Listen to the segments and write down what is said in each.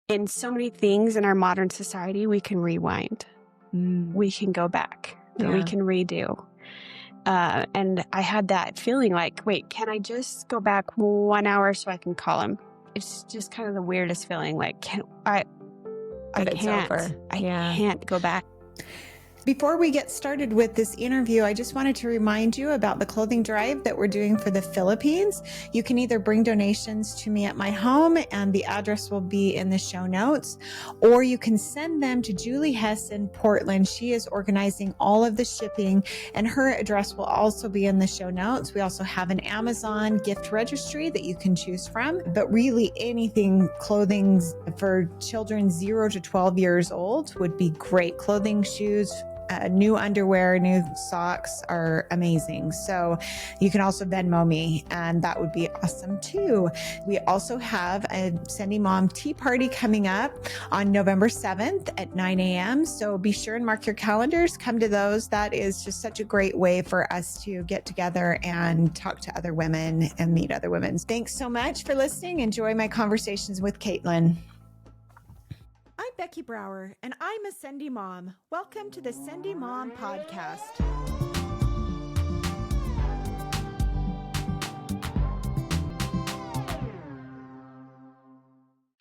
in so many things in our modern society, we can rewind. We can go back. We can redo. And I had that feeling like, wait, can I just go back 1 hour so I can call him? It's just kind of the weirdest feeling. Like, I can't go back. Before we get started with this interview, I just wanted to remind you about the clothing drive that we're doing for the Philippines. You can either bring donations to me at my home, and the address will be in the show notes, or you can send them to Julie Hess in Portland. She is organizing all of the shipping, and her address will also be in the show notes. We also have an Amazon gift registry that you can choose from, but really anything clothing for children 0 to 12 years old would be great. Clothing, shoes, new underwear, new socks are amazing. So you can also Venmo me, and that would be awesome too. We also have a Sendy Mom tea party coming up on November 7th at 9 a.m. So be sure and mark your calendars. Come to those. That is just such a great way for us to get together and talk to other women and meet other women. Thanks so much for listening. Enjoy my conversations with Kaitlyn. I'm Becky Brouwer, and I'm a Sendy Mom. Welcome to the Sendy Mom podcast.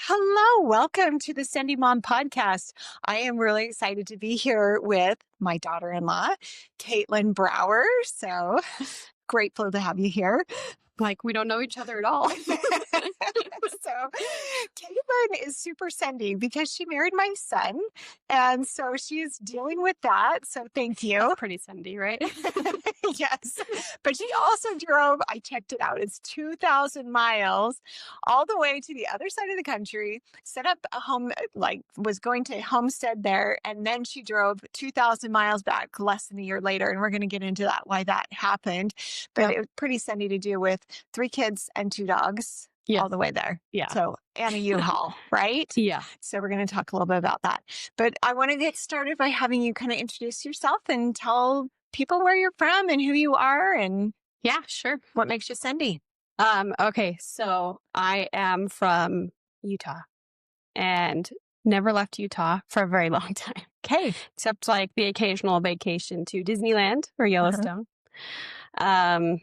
Hello, welcome to the Sendy Mom podcast. I am really excited to be here with my daughter-in-law, Kaitlyn Brouwer. So grateful to have you here. Like, we don't know each other at all. So Kaitlyn is super Sendy because she married my son. And so she's dealing with that. So thank you. That's pretty Sendy, right? Yes. But she also drove, I checked it out, it's 2,000 miles all the way to the other side of the country, set up a home, like was going to homestead there. And then she drove 2,000 miles back less than a year later. And we're going to get into that, why that happened. But it was pretty Sendy to do with 3 kids and 2 dogs. Yes. All the way there. Yeah. So, and a U-Haul, right? Yeah. So we're going to talk a little bit about that. But I want to get started by having you kind of introduce yourself and tell people where you're from and who you are and Yeah, sure. what makes you Sendy. Okay, so I am from Utah and never left Utah for a very long time. Okay. Except like the occasional vacation to Disneyland or Yellowstone. And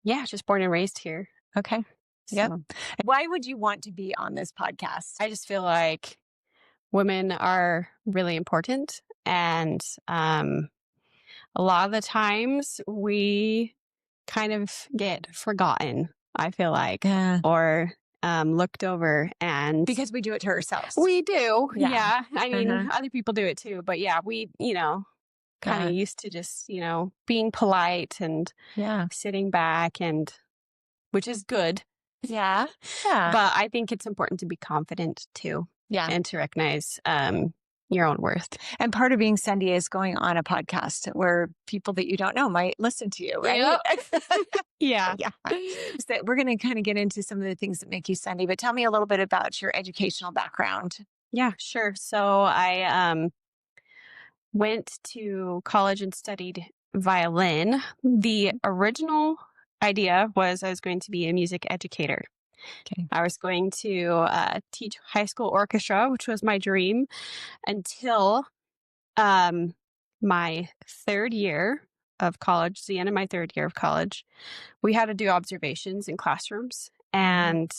yeah, just born and raised here. Okay. Yep. So Why would you want to be on this podcast? I just feel like women are really important. And a lot of the times we kind of get forgotten, I feel like, or looked over. And Because we do it to ourselves. we do. Yeah. Yeah. I mean, other people do it too. But yeah, we, kind of Yeah. used to just, being polite and Yeah. sitting back, and which is good. Yeah. Yeah. But I think it's important to be confident too, Yeah. and to recognize your own worth. And part of being Sendy is going on a podcast where people that you don't know might listen to you, right? Yeah. Yeah. So we're going to kind of get into some of the things that make you Sendy, but tell me a little bit about your educational background. Yeah, sure. So I went to college and studied violin. The original idea was I was going to be a music educator. Okay. I was going to teach high school orchestra, which was my dream, until my 3rd year of college, the end of my 3rd year of college. We had to do observations in classrooms. And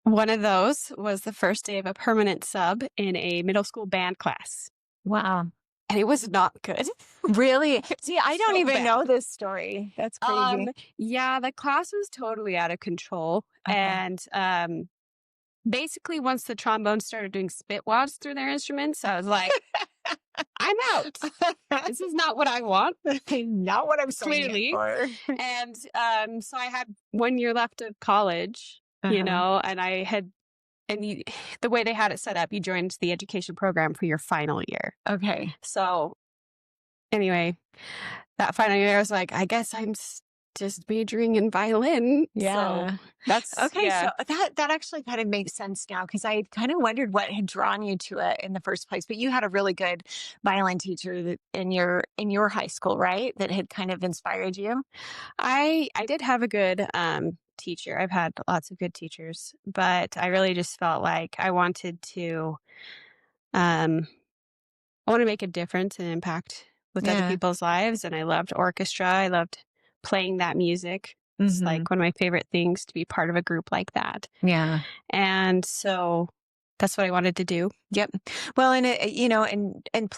one of those was the first day of a permanent sub in a middle school band class. Wow. And it was not good. Really? See, I don't So even bad. know this story. That's crazy. Yeah, the class was totally out of control. Okay. And basically, once the trombone started doing spit wads through their instruments, I was like, I'm out. This is not what I want. Not what I'm signing Clearly. for. And so I had 1 year left of college, and I had, the way they had it set up, you joined the education program for your final year. Okay. So anyway, that final year, I was like, I guess I'm just majoring in violin. Yeah. So that's Okay, yeah. so that actually kind of makes sense now because I kind of wondered what had drawn you to it in the first place. But you had a really good violin teacher in your high school, right? That had kind of inspired you. I did have a good teacher. I've had lots of good teachers, but I really just felt like um I want to make a difference and impact with other Yeah. people's lives. And I loved orchestra. I loved playing that music. It's Hmm. like one of my favorite things to be part of a group like that. Yeah. And so that's what I wanted to do. Yep. Well, and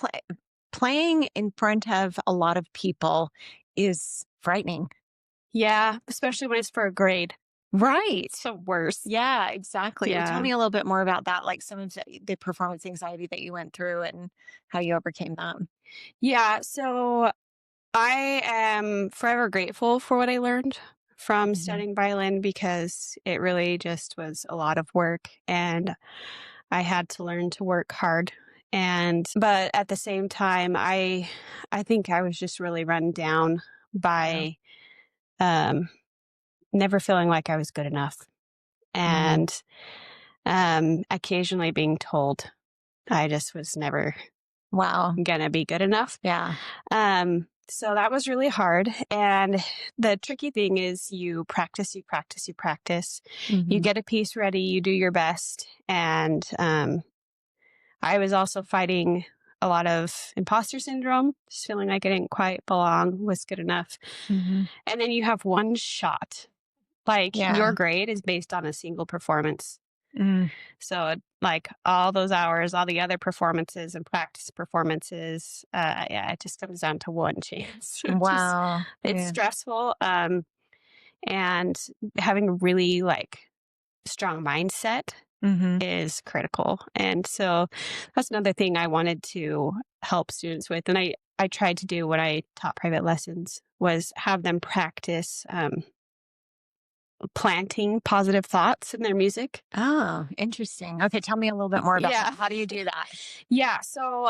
playing in front of a lot of people is frightening. Yeah, especially when it's for a grade. Right. It's so worse. Yeah, exactly. Well, tell Yeah. me a little bit more about that, like some of the performance anxiety that you went through and how you overcame that. Yeah. So I am forever grateful for what I learned from Hmm. studying violin because it really just was a lot of work and I had to learn to work hard. But at the same time, I think I was just really run down Yeah. by um, never feeling like I was good enough Mm. and occasionally being told I just was never Wow. gonna be good enough. Yeah. So that was really hard. And the tricky thing is you practice, you practice, you practice. You Hmm. get a piece ready, you do your best. And I was also fighting a lot of imposter syndrome, just feeling like I didn't quite belong, was good enough. Hmm. And then you have one shot. Like your Yeah. grade is based on a single performance. Mm. So like all those hours, all the other performances and practice performances, yeah, it just comes down to one chance. Wow. It's Yeah. stressful. And having a really like strong mindset Hmm. is critical. And so that's another thing I wanted to help students with. And I tried to do when I taught private lessons was have them practice planting positive thoughts in their music. Oh, interesting. Okay, tell me a little bit more about that. Yeah. How do you do that? Yeah. So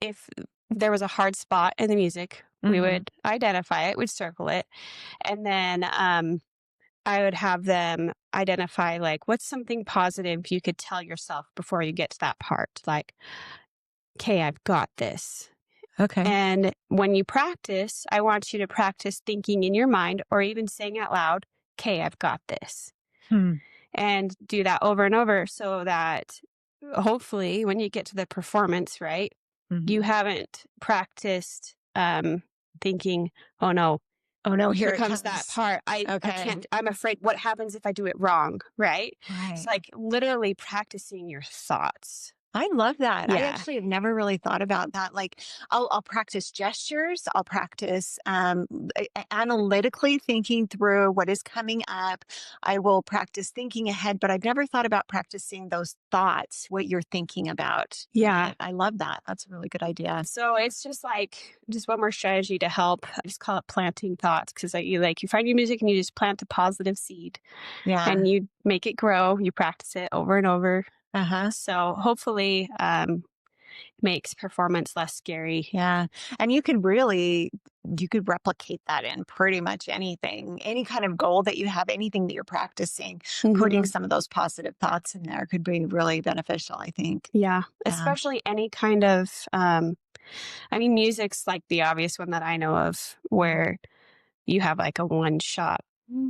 if there was a hard spot in the music, we Hmm. would identify it, we'd circle it, and then I would have them identify like what's something positive you could tell yourself before you get to that part. Like, okay, I've got this. Okay. And when you practice, I want you to practice thinking in your mind or even saying out loud, okay, I've got this. Hmm. And do that over and over so that hopefully when you get to the performance, right, you Hmm. haven't practiced thinking, oh no, Oh no, here here it comes that comes. part. I Okay. can't, I'm afraid what happens if I do it wrong, right? It's Right. like literally practicing your thoughts. I love that. I Yeah. actually have never really thought about that. Like, I'll practice gestures. I'll practice analytically thinking through what is coming up. I will practice thinking ahead, but I've never thought about practicing those thoughts, what you're thinking about. And Yeah. I love that. That's a really good idea. So it's just like just one more strategy to help. I just call it planting thoughts because you find your music and you just plant a positive seed Yeah. and you make it grow. You practice it over and over. Uh huh. So hopefully makes performance less scary. Yeah. And you could replicate that in pretty much anything, any kind of goal that you have, anything that you're practicing, putting Mhm. some of those positive thoughts in there could be really beneficial, I think. Yeah, Yeah. especially any kind of I mean music's like the obvious one that I know of Mhm. where you have like a one shot.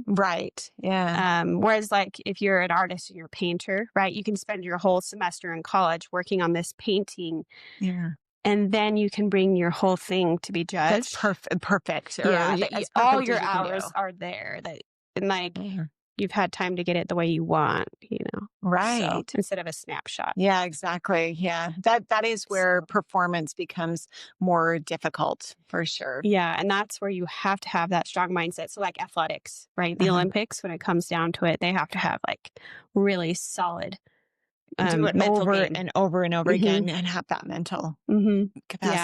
Right. Yeah. Whereas like if you're an artist and you're a painter, right, you can spend your whole semester in college working on this painting Yeah. and then you can bring your whole thing to be That's judged. perfect. Or Yeah, as all perfect your as you can do. hours are there that and like Yeah. you've had time to get it the way you want, you know. So Right. instead of a snapshot. Yeah, exactly. Yeah. That is where So performance becomes more difficult for sure. yeah, and that's where you have to have that strong mindset. So like athletics, right? The Uh-huh. Olympics, when it comes down to it, they have to have like really solid Do it mental over game. and over Mhm. again and have that mental Mhm. Yeah.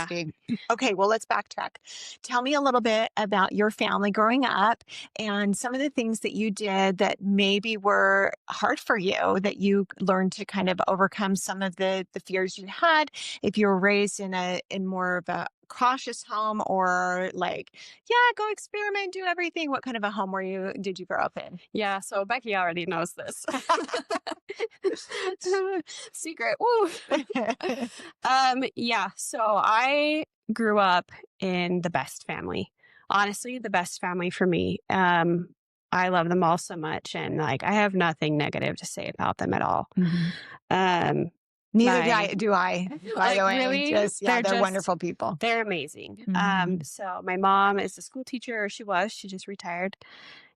capacity. Okay, well, let's backtrack. Tell me a little bit about your family growing up and some of the things that you did that maybe were hard for you that you learned to kind of overcome some of the fears you had if you were raised in more of a cautious home or like, yeah, go experiment, do everything? What kind of a home did you grow up in? Yeah, so Becky already knows this. Secret. Woo. Yeah, so I grew up in the best family. Honestly, the best family for me. I love them all so much, and like I have nothing negative to say about them at all. Um, Neither do I, by like the way. really, They're wonderful people. They're amazing. Mhm. So my mom is a school teacher, or she just retired.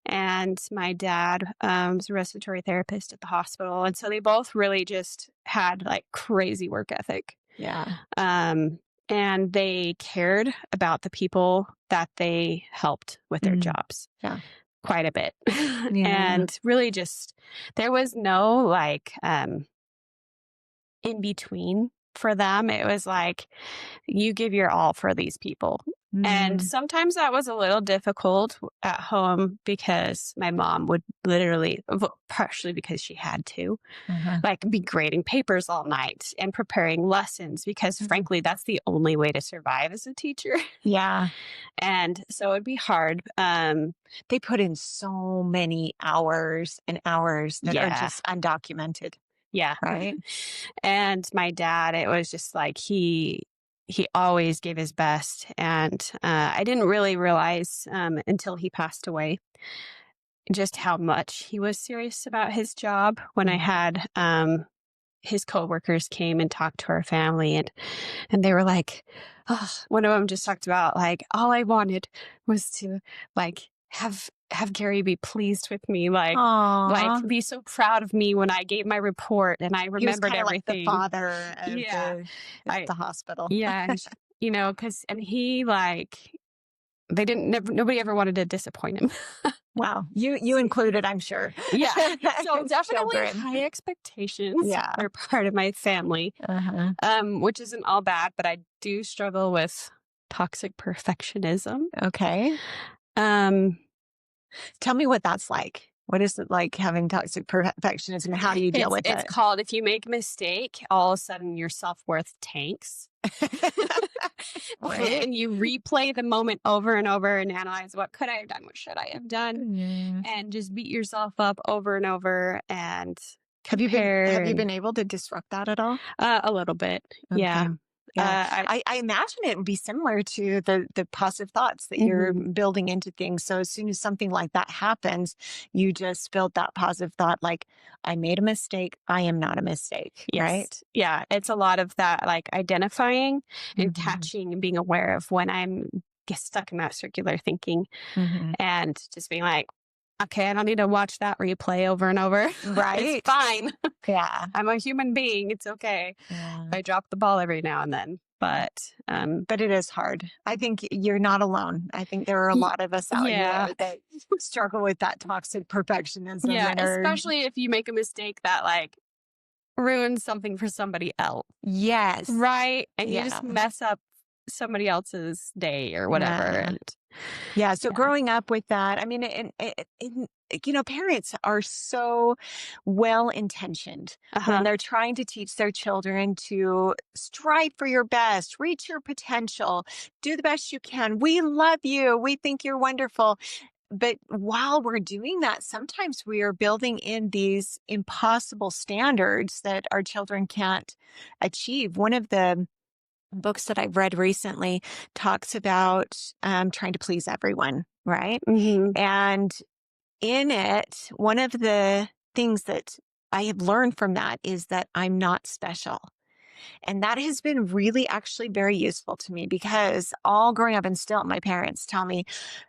And my dad was a respiratory therapist at the hospital. And so they both really just had like crazy work ethic. Yeah. And they cared about the people that they helped with their jobs. Yeah. Quite a bit. Yeah. And really just, there was no like in between for them. It was like, you give your all for these people. And sometimes that was a little difficult at home because my mom would literally, partially because she had to, like be grading papers all night and preparing lessons because frankly, that's the only way to survive as a teacher. Yeah. And so it'd be hard. They put in so many hours and hours that are just undocumented. Yeah. Right. And my dad, it was just like he always gave his best. And I didn't really realize until he passed away just how much he was serious about his job. When I had his coworkers came and talked to our family, and they were like, oh, one of them just talked about like, all I wanted was to like have Gary be pleased with me, like be so proud of me when I gave my report and I remembered everything. Like the father of the hospital. Yeah, and, and he like nobody ever wanted to disappoint him. Wow, you included, I'm sure. Yeah, so definitely high expectations are part of my family, which isn't all bad, but I do struggle with toxic perfectionism. Okay. Tell me what that's like. What is it like having toxic perfectionism? How do you deal with it? It's called, if you make a mistake, all of a sudden your self-worth tanks. Right. And you replay the moment over and over and analyze, what could I have done? What should I have done? And just beat yourself up over and over and compare. Have you been able to disrupt that at all? A little bit. Okay. Yeah. Yeah, I imagine it would be similar to the positive thoughts that you're building into things. So as soon as something like that happens, you just build that positive thought, like, I made a mistake. I am not a mistake. Yes. Right? Yeah. It's a lot of that, like identifying and catching and being aware of when I'm get stuck in that circular thinking and just being like, okay, I don't need to watch that replay over and over. Right. It's fine. Yeah. I'm a human being. It's okay. Yeah. I drop the ball every now and then, but it is hard. I think you're not alone. I think there are a lot of us out here that struggle with that toxic perfectionism. Yeah, especially if you make a mistake that like ruins something for somebody else. Yes. Right. And you just mess up somebody else's day or whatever. So growing up with that, I mean, parents are so well-intentioned when they're trying to teach their children to strive for your best, reach your potential, do the best you can. We love you. We think you're wonderful. But while we're doing that, sometimes we are building in these impossible standards that our children can't achieve. One of the books that I've read recently talks about trying to please everyone, right? And in it, one of the things that I have learned from that is that I'm not special. And that has been really actually very useful to me because all growing up and still my parents tell me,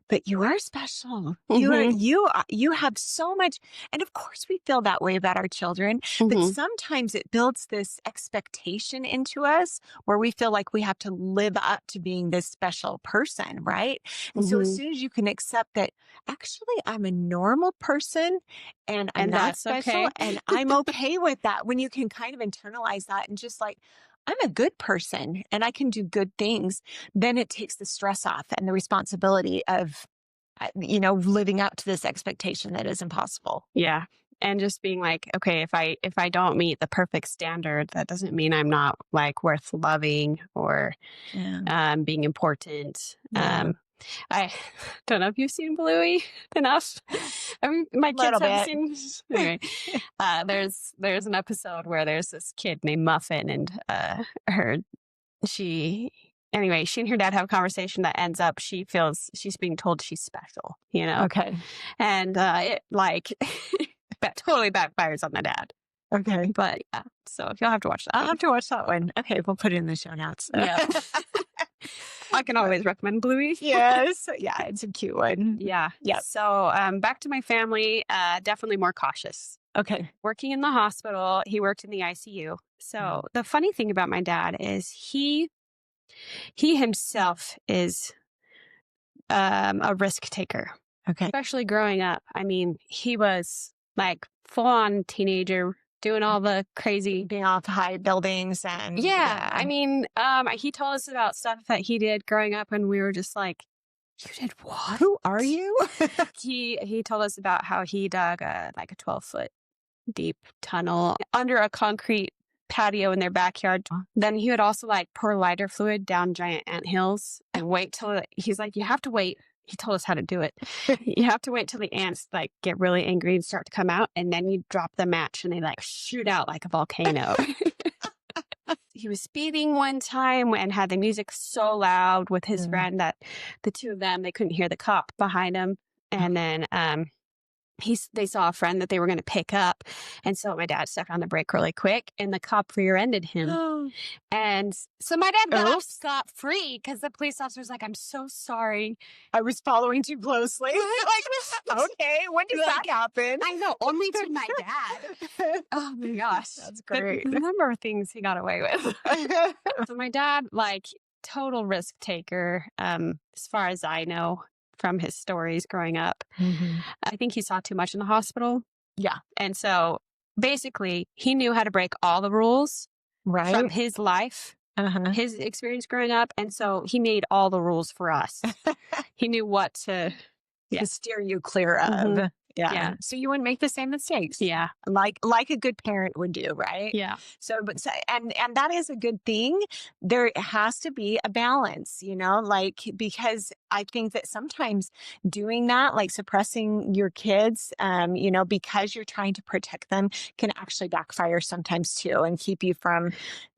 but you are special. You have so much. And of course we feel that way about our children, but sometimes it builds this expectation into us where we feel like we have to live up to being this special person, right? And so as soon as you can accept that actually I'm a normal person and I'm not special and I'm okay with that, when you can kind of internalize that and just like, I'm a good person and I can do good things, then it takes the stress off and the responsibility of, living up to this expectation that is impossible. Yeah. and just being like, okay, if I don't meet the perfect standard, that doesn't mean I'm not like worth loving or being important. Yeah. I don't know if you've seen Bluey enough. I mean, my kids Little have bit. seen. Anyway, there's an episode where there's this kid named Muffin, and she and her dad have a conversation that ends up she feels she's being told she's special, you know. Okay. And it like that totally backfires on the dad. Okay. But yeah, so you'll have to watch that. I'll have to watch that one. Okay, we'll put it in the show notes. Yeah. I can always recommend Bluey. Yes. Yeah, it's a cute one. Yeah. Yeah. So back to my family, definitely more cautious. Okay. Working in the hospital, he worked in the ICU. So the funny thing about my dad is he himself is a risk taker. Okay. Especially growing up. I mean, he was like full on teenager doing all the crazy being off high buildings and I mean, he told us about stuff that he did growing up, and we were just like, "You did what? Who are you?" He told us about how he dug like a 12-foot deep tunnel under a concrete patio in their backyard. Then he would also like pour lighter fluid down giant anthills and wait till he's like, "You have to wait." He told us how to do it. You have to wait till the ants like get really angry and start to come out, and then you drop the match and they like shoot out like a volcano. He was speeding one time and had the music so loud with his friend that the two of them, they couldn't hear the cop behind him. And then they saw a friend that they were going to pick up. And so my dad stepped on the brake really quick and the cop rear-ended him. And so my dad got off scot-free because the police officer was like, "I'm so sorry. I was following too closely." Like, okay, when did that happen? I know, only to my dad. Oh my gosh. That's great. The number of things he got away with. So my dad, like, total risk taker, as far as I know from his stories growing up. I think he saw too much in the hospital. Yeah. And so basically he knew how to break all the rules from his life, his experience growing up. And so he made all the rules for us. He knew what to steer you clear of. Yeah. So you wouldn't make the same mistakes. Yeah. Like a good parent would do, right? Yeah. And that is a good thing. There has to be a balance, you know, like, because I think that sometimes doing that, like suppressing your kids, you know, because you're trying to protect them can actually backfire sometimes too and keep you from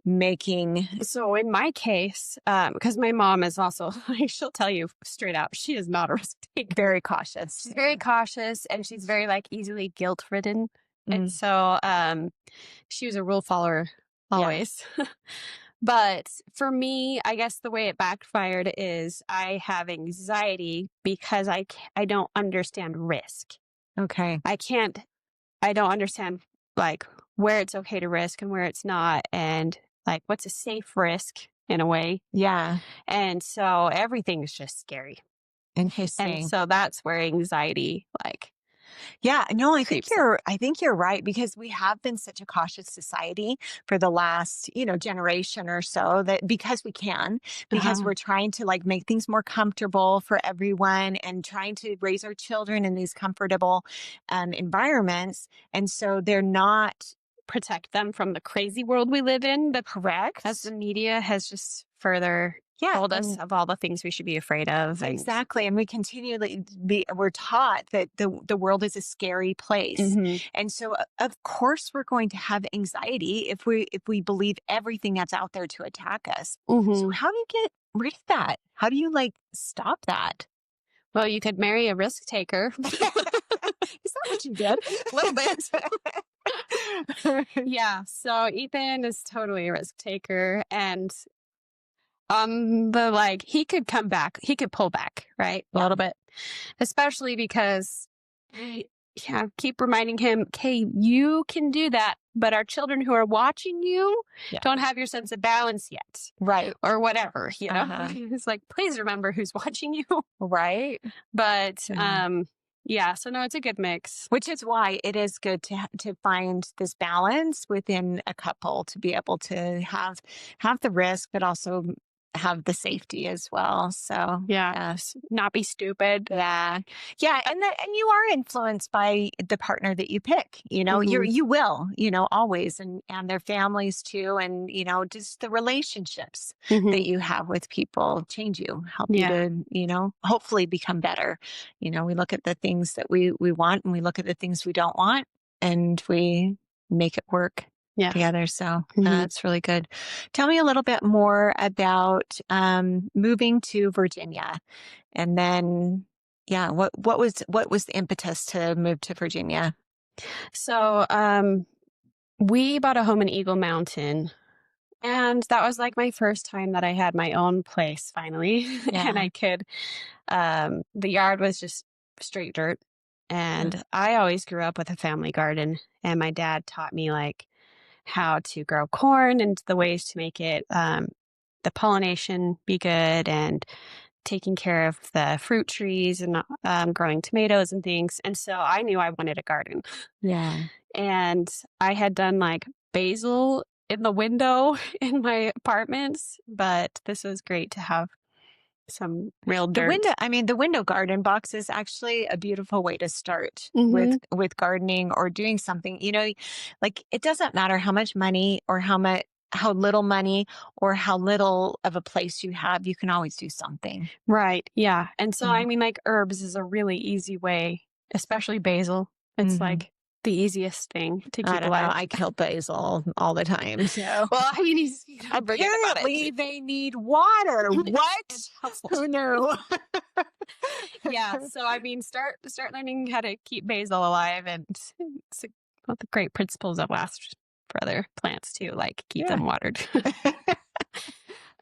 making. So in my case, because my mom is also, she'll tell you straight out, she is not a risk taker. Very cautious. She's very cautious and she's very like easily guilt ridden. And so she was a rule follower always. But for me, I guess the way it backfired is I have anxiety because I don't understand risk. Okay. I don't understand like where it's okay to risk and where it's not, and like what's a safe risk in a way. Yeah. And so everything is just scary. Interesting. And so that's where anxiety like. Yeah, no, I think you're right, because we have been such a cautious society for the last, you know, generation or so, that because we're trying to like make things more comfortable for everyone and trying to raise our children in these comfortable environments. And so they're not protect them from the crazy world we live in. Correct. As the media has just further told us of all the things we should be afraid of. Exactly. And we continually we're taught that the world is a scary place. And so of course we're going to have anxiety if we believe everything that's out there to attack us. So how do you get rid of that? How do you like stop that? Well, you could marry a risk taker. Is that what you did? A little bit. Yeah. So Ethan is totally a risk taker, and he could come back, he could pull back, right? A little bit, especially because I keep reminding him, okay, you can do that, but our children who are watching you don't have your sense of balance yet. Right. Or whatever, you know? It's like, please remember who's watching you. Right. But, so no, it's a good mix. Which is why it is good to find this balance within a couple, to be able to have the risk, but also have the safety as well. So yes, not be stupid. yeah. Yeah. And you are influenced by the partner that you pick, Mhm. you will, always, and their families too. And, just the relationships Mhm. that you have with people change you, help you Yeah. to, hopefully become better. We look at the things that we want, and we look at the things we don't want, and we make it work Yeah. together. So Mhm. that's really good. Tell me a little bit more about moving to Virginia, and then, yeah, what was the impetus to move to Virginia? So, we bought a home in Eagle Mountain, and that was like my first time that I had my own place finally. And Yeah. I could, the yard was just straight dirt. Uh, And I always grew up with a family garden, and my dad taught me like how to grow corn and the ways to make it, the pollination be good, and taking care of the fruit trees, and growing tomatoes and things. And so I knew I wanted a garden. yeah. And I had done like basil in the window in my apartments, but this was great to have some real dirt. The window garden box is actually a beautiful way to start Hmm. with gardening or doing something. Like, it doesn't matter how much money or how little money or how little of a place you have, you can always do something. Right. Yeah. And so, Mm. I mean, like herbs is a really easy way, especially basil. It's Hmm. like the easiest thing to I keep don't know. alive. I kill basil all the time. So Well, I mean, forget about apparently it. they need water. What? It's helpful. Who knew? Yeah. So, I mean, start learning how to keep basil alive, and it's one of the great principles that last for other plants too, like keep Yeah. them watered.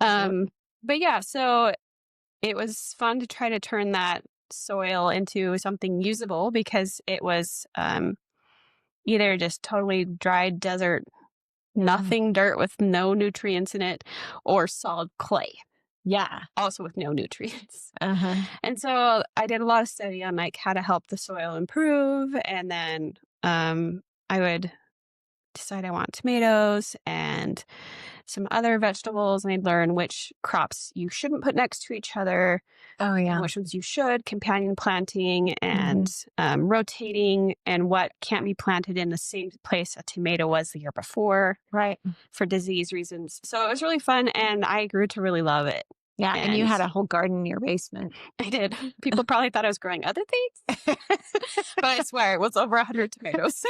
So, um, but yeah, so it was fun to try to turn that soil into something usable, because it was either just totally dry desert, yeah. nothing dirt with no nutrients in it, or solid clay, Yeah. also with no nutrients. Uh-huh. And so I did a lot of study on like how to help the soil improve, and then I would decide I want tomatoes and some other vegetables, and I'd learn which crops you shouldn't put next to each other, Oh, and yeah. which ones you should, companion planting Hmm. and rotating, and what can't be planted in the same place a tomato was the year before Right. for disease reasons. So it was really fun, and I grew to really love it. Yeah. And you And had a whole garden in your basement. I did. People probably thought I was growing other things, but I swear it was over 100 tomatoes,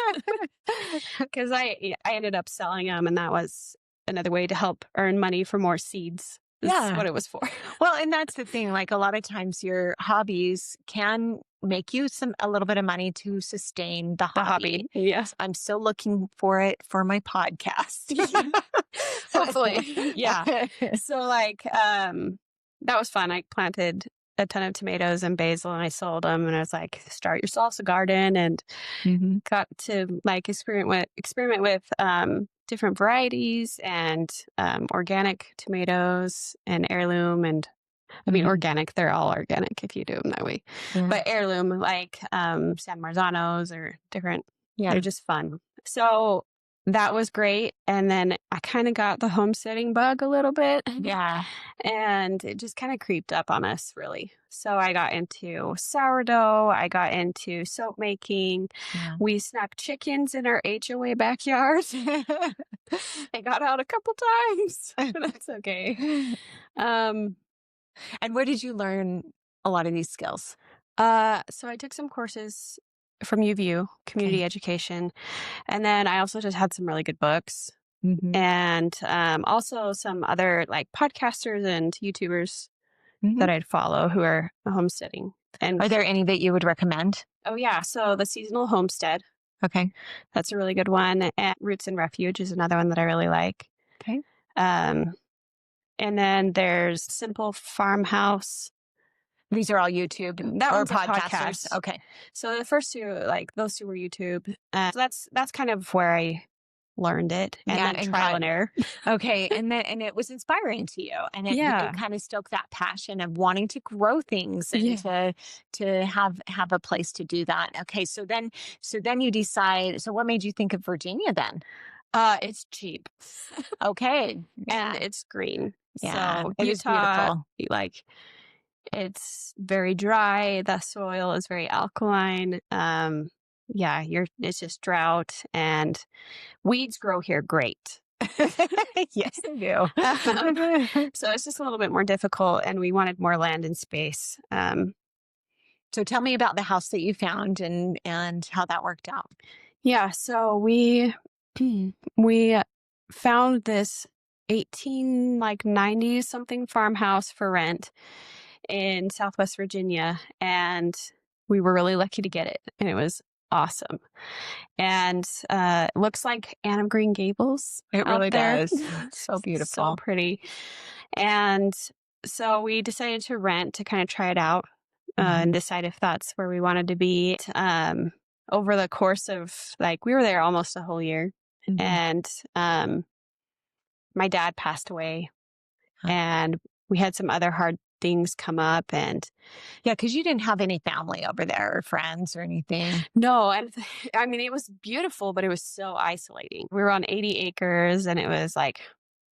because I ended up selling them, and that was another way to help earn money for more seeds. Is Yeah. what it was for. Well, and that's the thing. Like, a lot of times your hobbies can make you a little bit of money to sustain the The hobby. hobby. Yes. I'm still looking for it for my podcast. Hopefully. Yeah. So like that was fun. I planted a ton of tomatoes and basil, and I sold them, and I was like, start your salsa garden, and Hmm. got to like experiment with different varieties, and organic tomatoes and heirloom, and I mean Hmm. organic, they're all organic if you do them that way. Yeah. But heirloom, like San Marzanos, or different, Yeah. they're just fun. So that was great. And then I kind of got the homesteading bug a little bit. Yeah. And it just kind of creeped up on us, really. So I got into sourdough. I got into soap making. Yeah. We snuck chickens in our HOA backyard. I got out a couple times. That's okay. And where did you learn a lot of these skills? So I took some courses from UVU, community Okay. education. And then I also just had some really good books, Hmm. and also some other like podcasters and YouTubers Hmm. that I'd follow who are homesteading. And Are there any that you would recommend? oh yeah, so the Seasonal Homestead, Okay. that's a really good one. And Roots and Refuge is another one that I really like. Okay. Um, and then there's Simple Farmhouse. These are all YouTube That or one's a podcasters. podcast. Okay. So the first two, like those two, were YouTube. So that's kind of where I learned it, and Yeah, then and trial and error. Okay. And it was inspiring to you. And it Yeah. kind of stoked that passion of wanting to grow things and Yeah. to have a place to do that. Okay. So then you decide, so what made you think of Virginia then? It's cheap. Okay. And it's green. Yeah. So It is Utah, beautiful. like, it's very dry. The soil is very alkaline. Yeah, it's just drought, and weeds grow here great. Yes, they do. So it's just a little bit more difficult, and we wanted more land and space. So tell me about the house that you found and how that worked out. Yeah, so we we found this 90s something farmhouse for rent in Southwest Virginia, and we were really lucky to get it, and it was awesome. And it looks like Anne of Green Gables. It out really there. does. So So beautiful. pretty. And so we decided to rent to kind of try it out and decide if that's where we wanted to be. Over the course of, like, we were there almost a whole year, and my dad passed away, and we had some other hard things come up. And Yeah, because you didn't have any family over there or friends or anything. no, and I mean, it was beautiful, but it was so isolating. We were on 80 acres, and it was like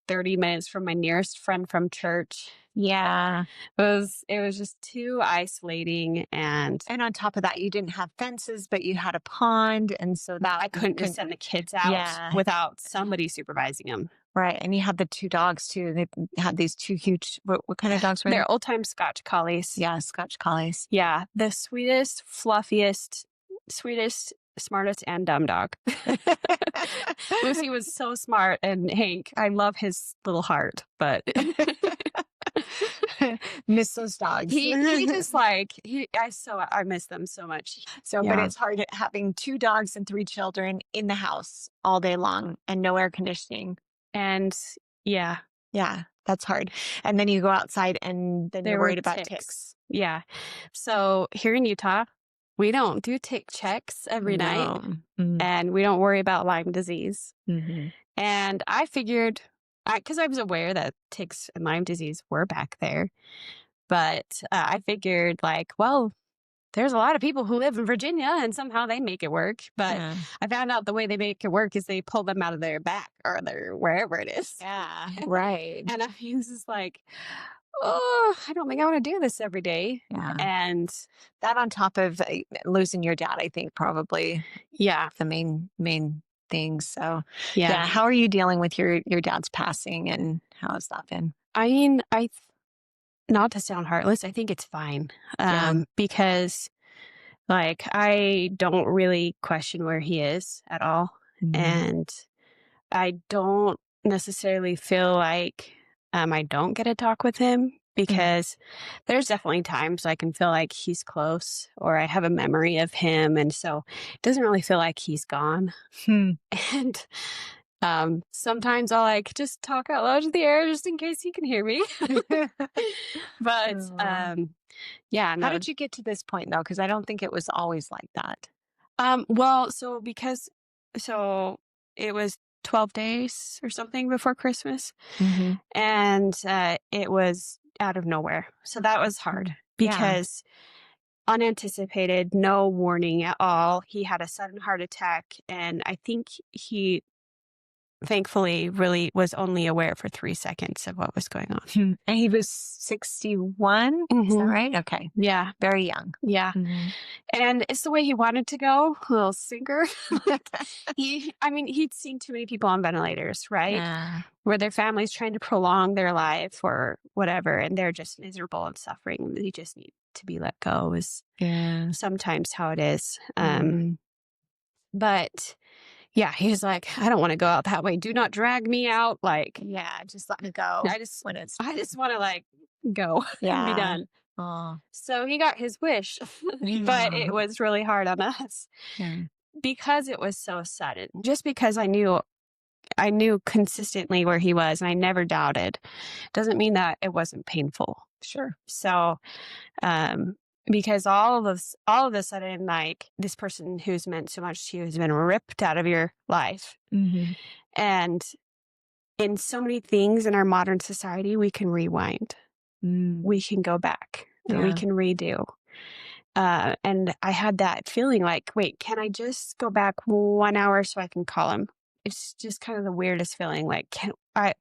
30 minutes from my nearest friend from church. Yeah. It was just too isolating, and on top of that, you didn't have fences, but you had a pond. And so that I couldn't just send the kids out without somebody supervising them. Right. And you had the 2 dogs too. They had these 2 huge, what kind of dogs were they? They're old-time Scotch Collies. Yeah, Scotch Collies. Yeah, the sweetest, fluffiest, smartest, and dumb dog. Lucy was so smart, and Hank, I love his little heart, but miss those dogs. he just like I miss them so much. So, but it's hard having 2 dogs and 3 children in the house all day long and no air conditioning. And yeah, that's hard. And then you go outside, and then you're worried about ticks. Yeah. So here in Utah, we don't do tick checks every night, and we don't worry about Lyme disease. And I figured, because I was aware that ticks and Lyme disease were back there, but I figured, like, well, there's a lot of people who live in Virginia, and somehow they make it work. But I found out the way they make it work is they pull them out of their back or their wherever it is. Yeah, right. And I was just like, oh, I don't think I want to do this every day. Yeah. And that on top of losing your dad, I think probably the main things. So yeah. How are you dealing with your dad's passing, and how has that been? I mean, not to sound heartless, I think it's fine. Because, like, I don't really question where he is at all. And I don't necessarily feel like I don't get to talk with him, because there's definitely times I can feel like he's close, or I have a memory of him. And so it doesn't really feel like he's gone. And sometimes I'll like just talk out loud to the air just in case he can hear me. But yeah. How did you get to this point though? Because I don't think it was always like that. Well, so it was 12 days or something before Christmas, and it was out of nowhere. So that was hard because unanticipated, no warning at all. He had a sudden heart attack, and I think he thankfully really was only aware for 3 seconds of what was going on. And he was 61? Is that right? Okay. Yeah. Very young. Yeah. And it's the way he wanted to go, little sinker. He'd seen too many people on ventilators, right? Yeah. Where their family's trying to prolong their life or whatever, and they're just miserable and suffering. They just need to be let go is sometimes how it is. But yeah, he was like, I don't want to go out that way. Do not drag me out. Like, just let me go. I just want to like go and be done. So he got his wish, but it was really hard on us because it was so sudden. Just because I knew consistently where he was, and I never doubted, doesn't mean that it wasn't painful. Sure. So, because all of a sudden, like, this person who's meant so much to you has been ripped out of your life. And in so many things in our modern society, we can rewind. We can go back and we can redo. And I had that feeling like, wait, can I just go back 1 hour so I can call him? it's just kind of the weirdest feeling. Like, I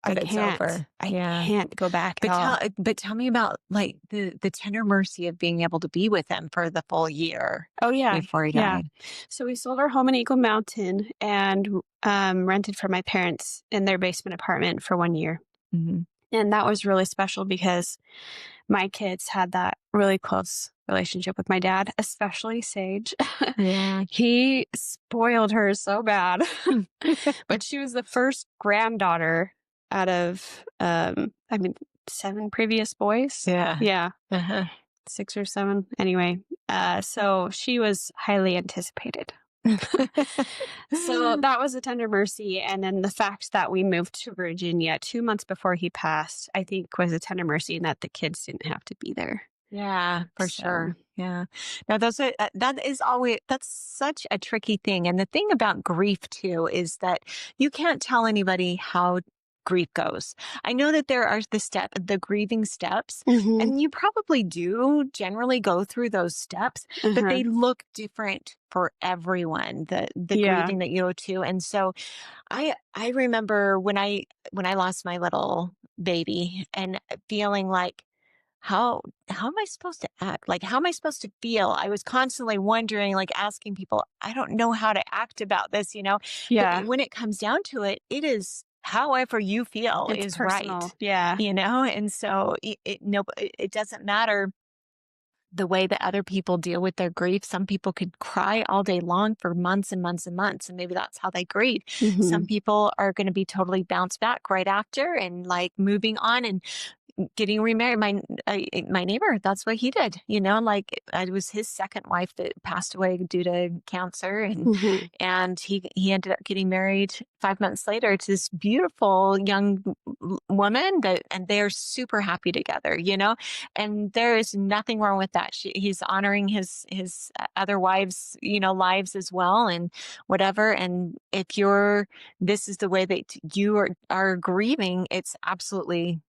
It's can't, over. I can't go back at all. But tell me about like the tender mercy of being able to be with him for the full year Oh yeah. before he Yeah. died. So we sold our home in Eagle Mountain and rented from my parents in their basement apartment for 1 year. Mm-hmm. And that was really special because my kids had that really close relationship with my dad, especially Sage. Yeah. He spoiled her so bad. But she was the first granddaughter out of, 7 previous boys. Yeah. Yeah. Uh-huh. 6 or 7. Anyway, so she was highly anticipated. So that was a tender mercy. And then the fact that we moved to Virginia 2 months before he passed, I think was a tender mercy in that the kids didn't have to be there. Yeah, for sure. Yeah. Now that's such a tricky thing. And the thing about grief too is that you can't tell anybody how grief goes. I know that there are the grieving steps, Mm-hmm. and you probably do generally go through those steps, but they look different for everyone, the grieving that you go to. And so I remember when I lost my little baby and feeling like, how am I supposed to act? Like, how am I supposed to feel? I was constantly wondering, like asking people, I don't know how to act about this, Yeah. But when it comes down to it, it is however you feel It's is personal. right. Yeah. And so it doesn't matter the way that other people deal with their grief. Some people could cry all day long for months and months and months, and maybe that's how they grieve. Mm-hmm. Some people are going to be totally bounced back right after and like moving on and getting remarried. My neighbor, that's what he did. Like it was his second wife that passed away due to cancer, and he ended up getting married 5 months later to this beautiful young woman and they are super happy together. And there is nothing wrong with that. He's honoring his other wives, lives as well, and whatever. And if this is the way that you are grieving, it's absolutely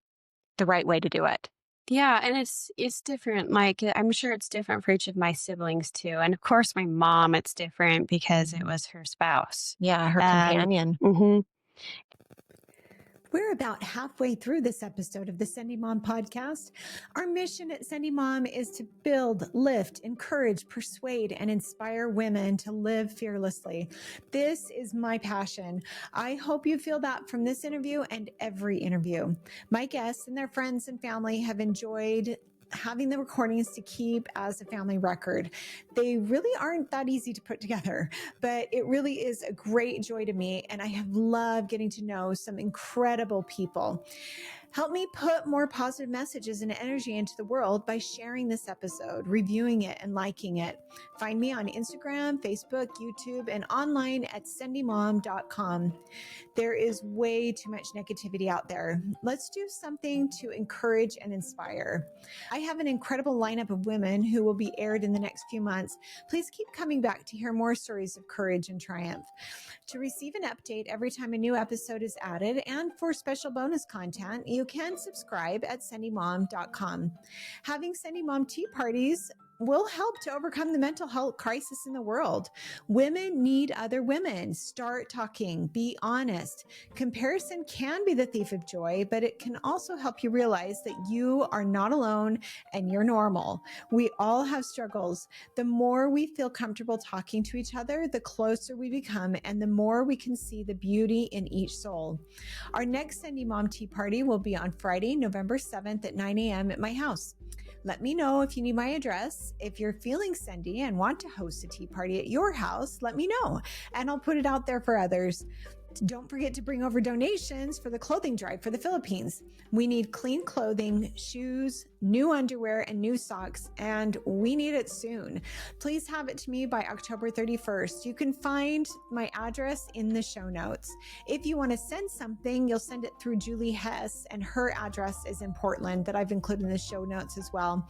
the right way to do it. Yeah, and it's different. Like, I'm sure it's different for each of my siblings too. And of course, my mom, it's different because it was her spouse. Yeah, her companion. Mm-hmm. We're about halfway through this episode of the Sendy Mom podcast. Our mission at Sendy Mom is to build, lift, encourage, persuade, and inspire women to live fearlessly. This is my passion. I hope you feel that from this interview and every interview. My guests and their friends and family have enjoyed having the recordings to keep as a family record. They really aren't that easy to put together, but it really is a great joy to me. And I have loved getting to know some incredible people. Help me put more positive messages and energy into the world by sharing this episode, reviewing it, and liking it. Find me on Instagram, Facebook, YouTube, and online at sendymom.com. There is way too much negativity out there. Let's do something to encourage and inspire. I have an incredible lineup of women who will be aired in the next few months. Please keep coming back to hear more stories of courage and triumph. To receive an update every time a new episode is added and for special bonus content, you can subscribe at sendymom.com. Having Sendy Mom tea parties will help to overcome the mental health crisis in the world. Women need other women. Start talking. Be honest. Comparison can be the thief of joy, but it can also help you realize that you are not alone and you're normal. We all have struggles. The more we feel comfortable talking to each other, the closer we become and the more we can see the beauty in each soul. Our next Sendy Mom tea party will be on Friday, November 7th at 9 a.m. at my house. Let me know if you need my address. If you're feeling Sendy and want to host a tea party at your house, let me know, and I'll put it out there for others. Don't forget to bring over donations for the clothing drive for the Philippines. We need clean clothing, shoes, new underwear, and new socks, and we need it soon. Please have it to me by October 31st. You can find my address in the show notes. If you want to send something, you'll send it through Julie Hess, and her address is in Portland that I've included in the show notes as well.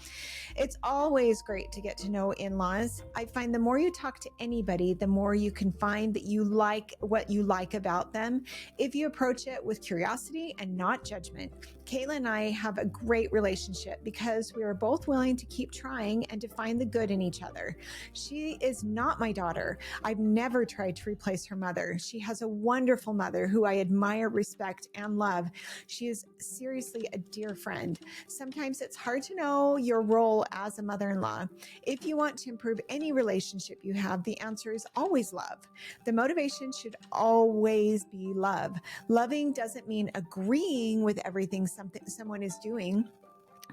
It's always great to get to know in-laws. I find the more you talk to anybody, the more you can find that you like what you like about them if you approach it with curiosity and not judgment. Kaitlyn and I have a great relationship. because we are both willing to keep trying and to find the good in each other. She is not my daughter. I've never tried to replace her mother. She has a wonderful mother who I admire, respect, and love. She is seriously a dear friend. Sometimes it's hard to know your role as a mother-in-law. If you want to improve any relationship you have, the answer is always love. The motivation should always be love. Loving doesn't mean agreeing with everything someone is doing,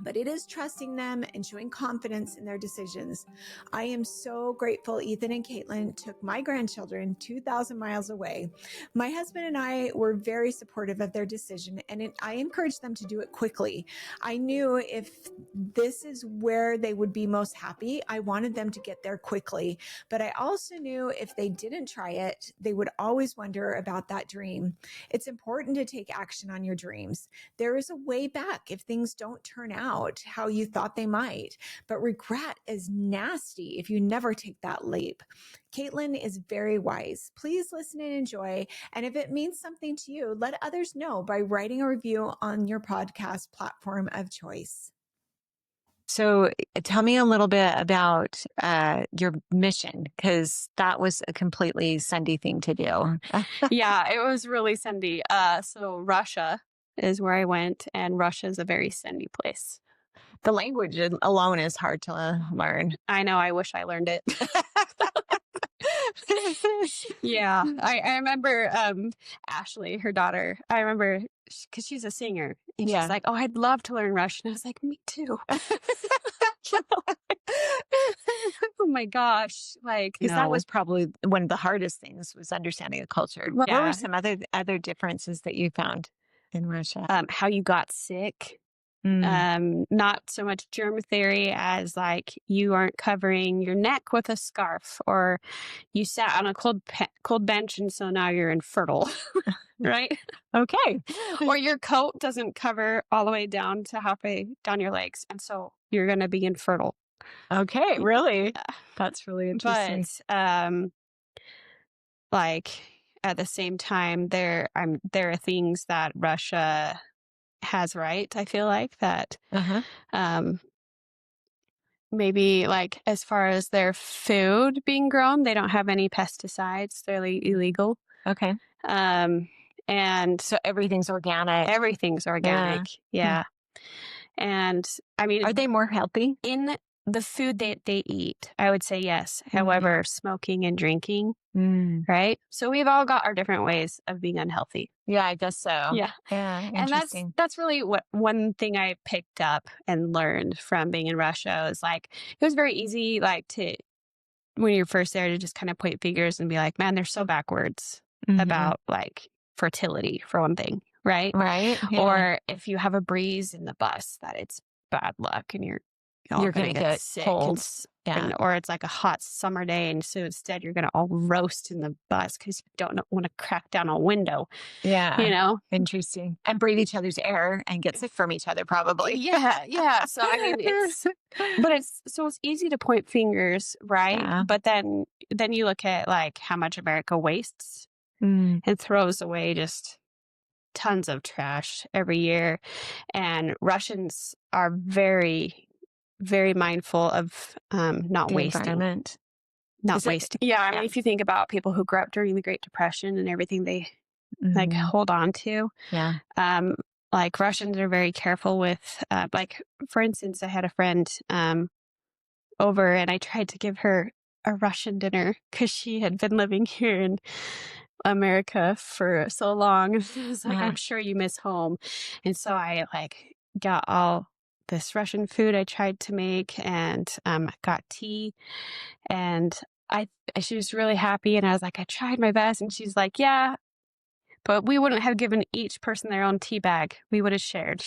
but it is trusting them and showing confidence in their decisions. I am so grateful Ethan and Kaitlyn took my grandchildren 2,000 miles away. My husband and I were very supportive of their decision, and I encouraged them to do it quickly. I knew if this is where they would be most happy, I wanted them to get there quickly. But I also knew if they didn't try it, they would always wonder about that dream. It's important to take action on your dreams. There is a way back if things don't turn out how you thought they might, but regret is nasty if you never take that leap. Kaitlyn is very wise. Please listen and enjoy. And if it means something to you, let others know by writing a review on your podcast platform of choice. So tell me a little bit about your mission, because that was a completely Sendy thing to do. Yeah, it was really Sendy. So Russia is where I went, and Russia is a very Sendy place. The language alone is hard to learn. I know. I wish I learned it. Yeah. I remember Ashley, her daughter. I remember because she's a singer, and she's like, "Oh, I'd love to learn Russian." I was like, "Me too." Oh my gosh. Like, because that was probably one of the hardest things, was understanding a culture. What were some other differences that you found in Russia? How you got sick. Not so much germ theory as like you aren't covering your neck with a scarf, or you sat on a cold bench and so now you're infertile, right? Okay. Or your coat doesn't cover all the way down to halfway down your legs, and so you're going to be infertile. Okay, really? That's really interesting. But like at the same time, there are things that Russia has right. I feel like that. Maybe like as far as their food being grown, they don't have any pesticides. They're illegal. Okay. And so everything's organic. Everything's organic. Yeah. And I mean, are they more healthy in the food that they eat? I would say yes. However, smoking and drinking, right? So we've all got our different ways of being unhealthy. Yeah, I guess so. Yeah. And that's really what one thing I picked up and learned from being in Russia is like, it was very easy, like when you're first there, to just kind of point fingers and be like, man, they're so backwards about like fertility, for one thing. Right. Right. Yeah. Or if you have a breeze in the bus, that it's bad luck and you're going to get sick. Cold. Or it's like a hot summer day, and so instead you're going to all roast in the bus because you don't want to crack down a window. Yeah. You know? Interesting. And breathe each other's air and get sick from each other, probably. Yeah. Yeah. So, I mean, it's easy to point fingers, right? Yeah. But then you look at like how much America wastes and throws away just tons of trash every year. And Russians are very, very mindful of not wasting. Environment. Not wasting. Yeah, I mean, if you think about people who grew up during the Great Depression and everything they like hold on to. Yeah. Like Russians are very careful with, like, for instance, I had a friend over and I tried to give her a Russian dinner because she had been living here in America for so long. And I was like, I'm sure you miss home. And so I like got all this Russian food I tried to make, and got tea, and she was really happy, and I was like, I tried my best, and she's like, yeah, but we wouldn't have given each person their own tea bag. We would have shared.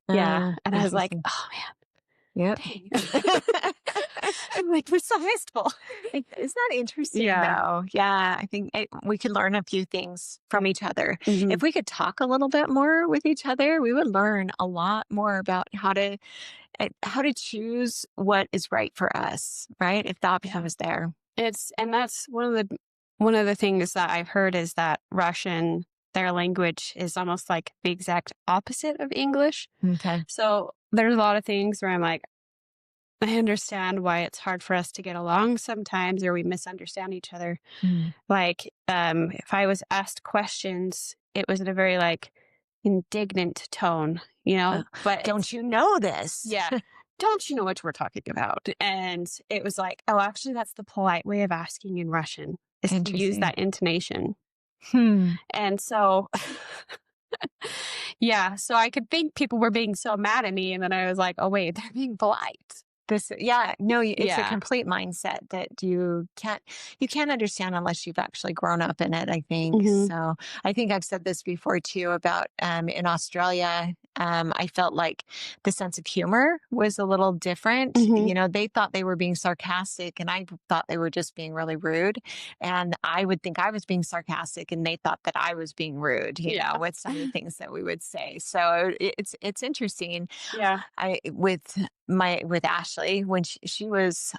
Yeah. And I was like, oh man. Yep. I'm like, we're so wasteful. Isn't that interesting though? Yeah. I think we could learn a few things from each other. If we could talk a little bit more with each other, we would learn a lot more about how to choose what is right for us, right? If the option was there. And that's one of the things that I've heard is that Russian, their language is almost like the exact opposite of English. Okay. So there's a lot of things where I'm like, I understand why it's hard for us to get along sometimes, or we misunderstand each other. Like, if I was asked questions, it was in a very like indignant tone, but Don't you know this? yeah, don't you know what we're talking about? And it was like, oh, actually, that's the polite way of asking in Russian, is to use that intonation. And so, yeah, so I could think people were being so mad at me. And then I was like, oh, wait, they're being polite. It's a complete mindset that you can't understand unless you've actually grown up in it, I think. So I think I've said this before too about in Australia, I felt like the sense of humor was a little different. They thought they were being sarcastic and I thought they were just being really rude. And I would think I was being sarcastic and they thought that I was being rude, with some of the things that we would say. So it's interesting. Yeah. With Ashley when she was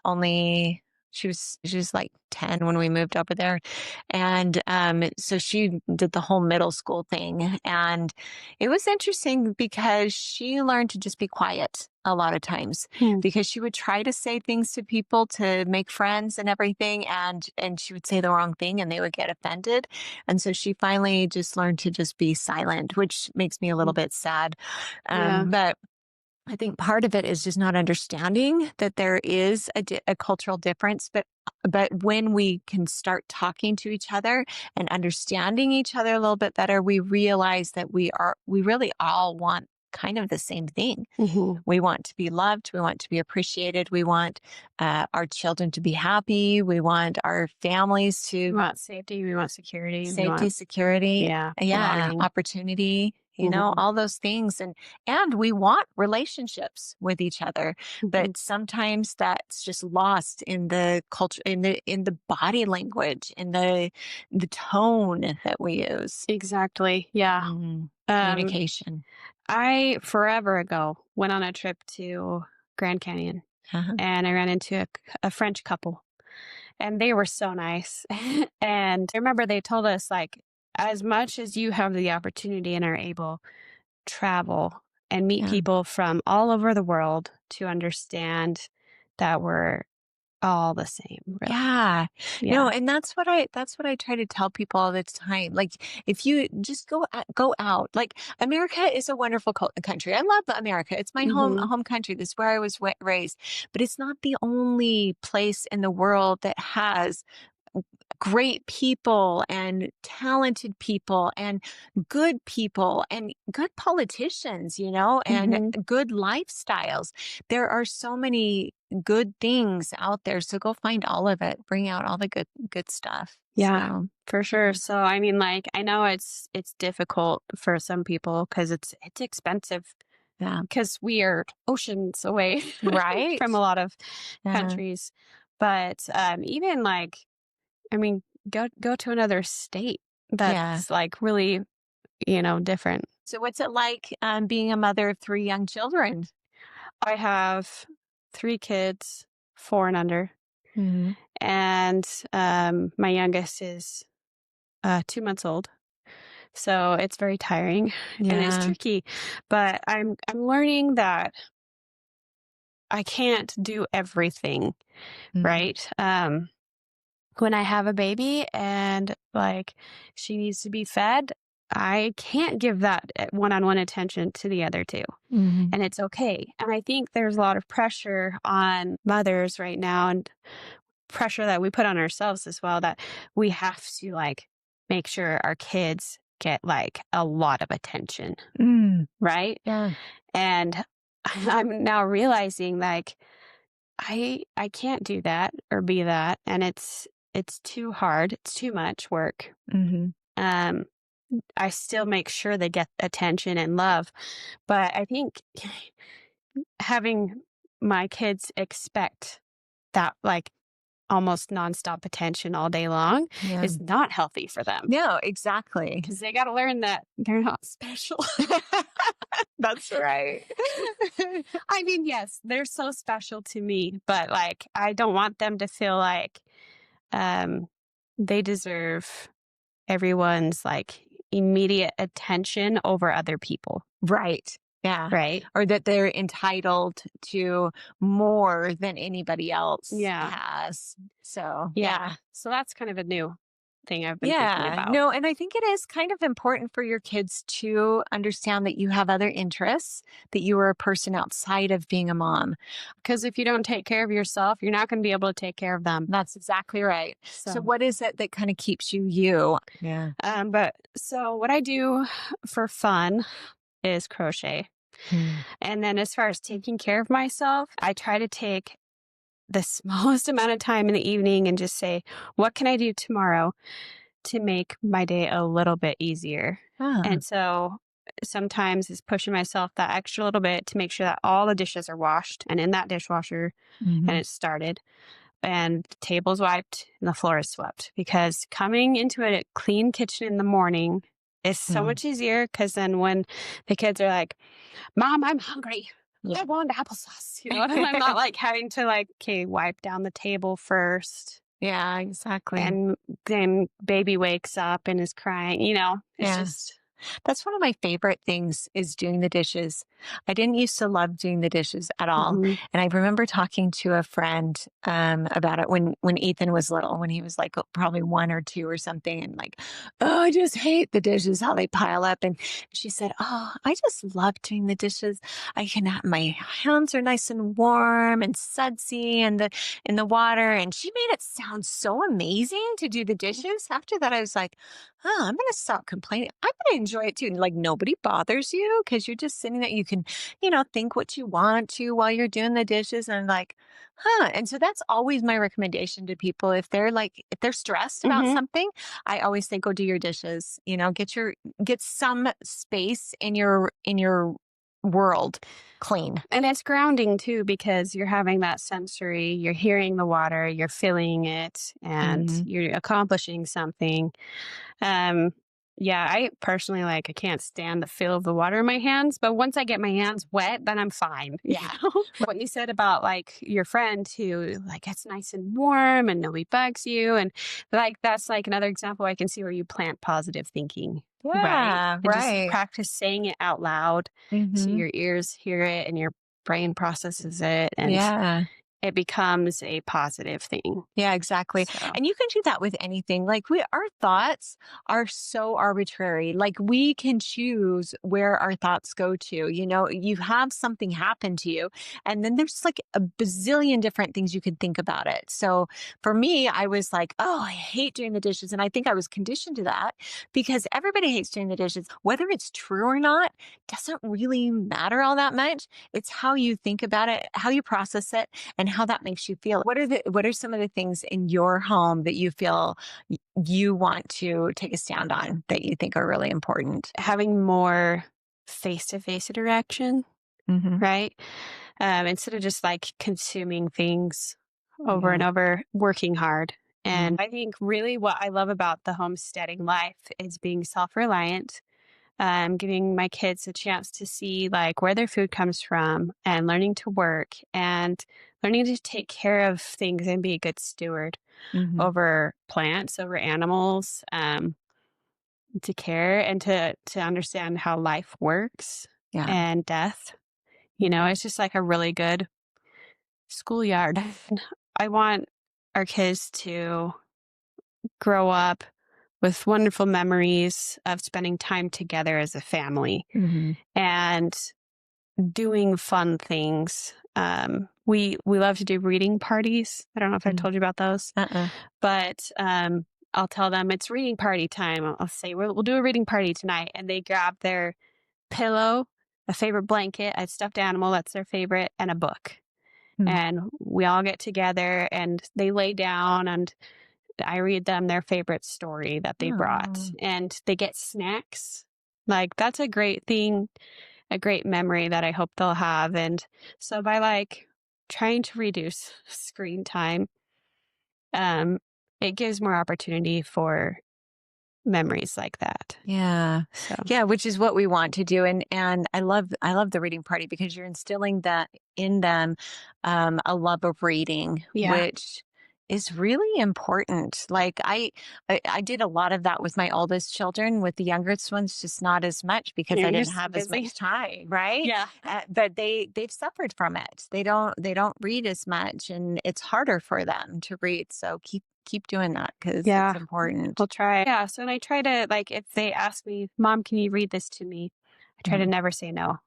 like 10 when we moved over there. And so she did the whole middle school thing. And it was interesting because she learned to just be quiet a lot of times because she would try to say things to people to make friends and everything. And she would say the wrong thing and they would get offended. And so she finally just learned to just be silent, which makes me a little bit sad. But I think part of it is just not understanding that there is a cultural difference, but when we can start talking to each other and understanding each other a little bit better, we realize that we really all want kind of the same thing. We want to be loved. We want to be appreciated. We want our children to be happy. We want our families to. We want safety. We want security. Security. Yeah. Opportunity. All those things. And we want relationships with each other, but sometimes that's just lost in the culture, in the body language, in the tone that we use. Exactly. Yeah. Communication. I forever ago went on a trip to Grand Canyon and I ran into a French couple and they were so nice. And I remember they told us, like, as much as you have the opportunity and are able, travel and meet people from all over the world to understand that we're all the same. Really. Yeah. No, and that's what I try to tell people all the time. Like, if you just go out, like, America is a wonderful country. I love America. It's my home country. This is where I was raised, but it's not the only place in the world that has great people and talented people and good politicians, and good lifestyles. There are so many good things out there. So go find all of it. Bring out all the good stuff. Yeah, for sure. So, I mean, like, I know it's difficult for some people because it's expensive. Yeah. Because we are oceans away right from a lot of countries. But even like, I mean, go to another state that's like really, different. So what's it like being a mother of 3 young children? I have 3 kids, 4 and under. And my youngest is 2 months old. So it's very tiring and it's tricky. But I'm learning that I can't do everything, right? When I have a baby and like she needs to be fed, I can't give that one-on-one attention to the other 2. And it's okay. And I think there's a lot of pressure on mothers right now and pressure that we put on ourselves as well, that we have to like make sure our kids get like a lot of attention. Right? Yeah. And I'm now realizing like I can't do that or be that. And it's too hard. It's too much work. I still make sure they get attention and love. But I think having my kids expect that like almost nonstop attention all day long is not healthy for them. No, exactly. Because they got to learn that they're not special. That's right. I mean, yes, they're so special to me, but like, I don't want them to feel like they deserve everyone's like immediate attention over other people. Right. Yeah. Right. Or that they're entitled to more than anybody else Yeah. has. So, Yeah. So that's kind of a new thing I've been thinking yeah. about. No, and I think it is kind of important for your kids to understand that you have other interests, that you are a person outside of being a mom. Because if you don't take care of yourself, you're not going to be able to take care of them. That's exactly right. So, So, what is it that kind of keeps you you? Yeah. but so what I do for fun is crochet. Mm. And then as far as taking care of myself, I try to take the smallest amount of time in the evening and just say, what can I do tomorrow to make my day a little bit easier? Ah. And so sometimes it's pushing myself that extra little bit to make sure that all the dishes are washed and in that dishwasher and it's started and the table's wiped and the floor is swept, because coming into a clean kitchen in the morning is so much easier, because then when the kids are like, Mom, I'm hungry, I want applesauce, you know, and I'm not like having to like, okay, wipe down the table first. Yeah, exactly. And then baby wakes up and is crying, you know, it's Yeah. just, That's one of my favorite things is doing the dishes. I didn't used to love doing the dishes at all. mhm. And I remember talking to a friend about it when Ethan was little, when he was like probably 1 or 2 or something. And like, oh, I just hate the dishes, how they pile up. And she said, oh, I just love doing the dishes. I can have, my hands are nice and warm and sudsy and in the water. And she made it sound so amazing to do the dishes. After that, I was like, oh, I'm going to stop complaining. I'm going to enjoy it too. And like nobody bothers you because you're just sitting there. You can, think what you want to while you're doing the dishes. And I'm like, huh. And so that's always my recommendation to people. If they're stressed about Mhm. something, I always say, go do your dishes, get some space in your world clean. And it's grounding too, because you're having that sensory, you're hearing the water, you're feeling it, and Mhm. you're accomplishing something. Um, yeah, I personally I can't stand the feel of the water in my hands, but once I get my hands wet, then I'm fine. Yeah. What you said about like your friend who like it's nice and warm and nobody bugs you. And like that's like another example I can see where you plant positive thinking. Right. Yeah, And just right. practice saying it out loud so Hmm. your ears hear it and your brain processes it and Yeah. it becomes a positive thing. Yeah, exactly. So, And you can do that with anything. Like our thoughts are so arbitrary. Like we can choose where our thoughts go to. You have something happen to you, and then there's like a bazillion different things you could think about it. So for me, I was like, oh, I hate doing the dishes. And I think I was conditioned to that because everybody hates doing the dishes. Whether it's true or not doesn't really matter all that much. It's how you think about it, how you process it, and how that makes you feel. What are some of the things in your home that you feel you want to take a stand on that you think are really important? having more face to face interaction, Mm-hmm. right? Instead of just like consuming things over and Yeah. over, working hard. Mm-hmm. And I think really what I love about the homesteading life is being self reliant, giving my kids a chance to see like where their food comes from and learning to work and learning to take care of things and be a good steward Mm-hmm. over plants, over animals, to care and to understand how life works Yeah. and death. You know, it's just like a really good schoolyard. I want our kids to grow up with wonderful memories of spending time together as a family Mm-hmm. and doing fun things. We love to do reading parties. I don't know if I've told you about those, Uh-uh. but I'll tell them it's reading party time. I'll say we'll do a reading party tonight, and they grab their pillow, a favorite blanket, a stuffed animal that's their favorite, and a book. Mm. And we all get together and they lay down and I read them their favorite story that they brought Oh. and they get snacks. Like that's a great thing, a great memory that I hope they'll have. And so by like trying to reduce screen time, um, it gives more opportunity for memories like that. Yeah. So Yeah, which is what we want to do. And I love the reading party because you're instilling that in them, a love of reading, yeah. which is really important. Like I did a lot of that with my oldest children. With the youngest ones, just not as much because Yeah, I you're didn't just have as busy. much time, right? Yeah. But they've suffered from it. They don't read as much, and it's harder for them to read. So keep doing that because it's Yeah. important. We'll try. Yeah. So, and I try to, like, if they ask me, Mom, can you read this to me? I try to Mhm. never say no.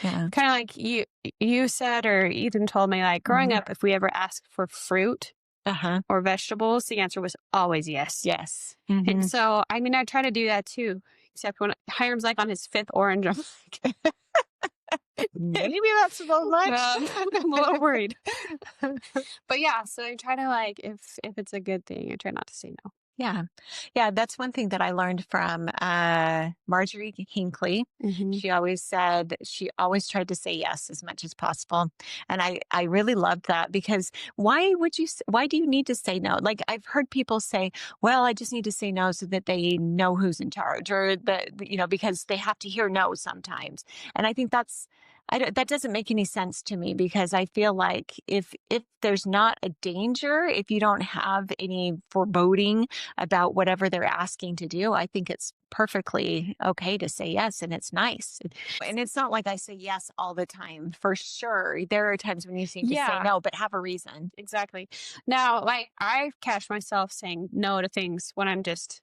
Yeah. Kind of like you said, or Ethan told me, like, growing Mhm. up, if we ever asked for fruit Uh-huh. or vegetables, the answer was always yes. Yes. And Mhm. so, I mean, I try to do that too, except when Hiram's like on his fifth orange, I'm like, Maybe that's a little much. I'm a little worried. But yeah, so I try to, like, if it's a good thing, I try not to say no. Yeah. Yeah. That's one thing that I learned from Marjorie Hinckley. Hmm. She always tried to say yes as much as possible. And I really loved that because why do you need to say no? Like I've heard people say, well, I just need to say no so that they know who's in charge or because they have to hear no sometimes. And I think that doesn't make any sense to me because I feel like if there's not a danger, if you don't have any foreboding about whatever they're asking to do, I think it's perfectly okay to say yes. And it's nice. And it's not like I say yes all the time, for sure. There are times when you need to say Yeah, no, but have a reason. exactly. Now, like, I've catch myself saying no to things when I'm just